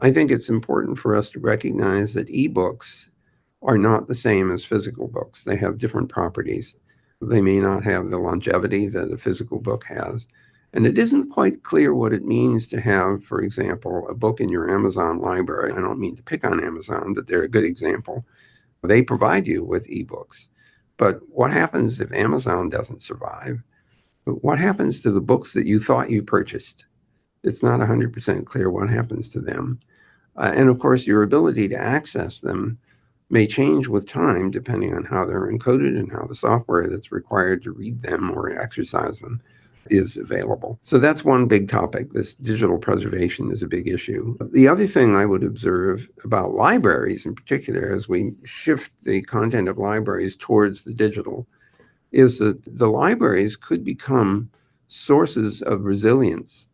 I think it's important for us to recognize that ebooks are not the same as physical books. They have different properties. They may not have the longevity that a physical book has. And it isn't quite clear what it means to have, for example, a book in your Amazon library. I don't mean to pick on Amazon, but they're a good example. They provide you with ebooks. But what happens if Amazon doesn't survive? What happens to the books that you thought you purchased? It's not 100% clear what happens to them. And of course, your ability to access them may change with time depending on how they're encoded and how the software that's required to read them or exercise them is available. So that's one big topic. This digital preservation is a big issue. The other thing I would observe about libraries in particular, as we shift the content of libraries towards the digital, is that the libraries could become sources of resilience.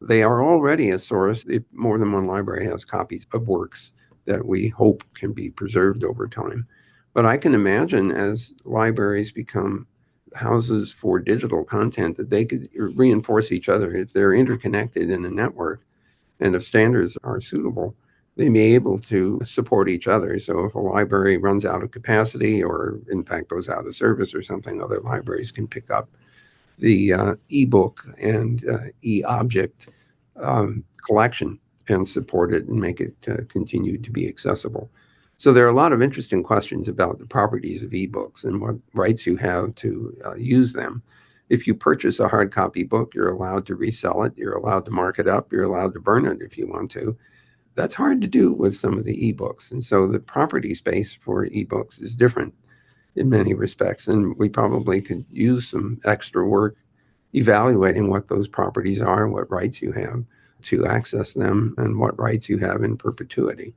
They are already a source. If more than one library has copies of works that we hope can be preserved over time. But I can imagine as libraries become houses for digital content that they could reinforce each other. If they're interconnected in a network and if standards are suitable, they may be able to support each other. So if a library runs out of capacity or in fact goes out of service or something, other libraries can pick up the ebook and e-object collection and support it and make it continue to be accessible. So there are a lot of interesting questions about the properties of ebooks and what rights you have to use them. If you purchase a hard copy book, you're allowed to resell it, you're allowed to mark it up, you're allowed to burn it if you want to. That's hard to do with some of the ebooks. And so the property space for ebooks is different in many respects. And we probably could use some extra work evaluating what those properties are, what rights you have to access them, and what rights you have in perpetuity.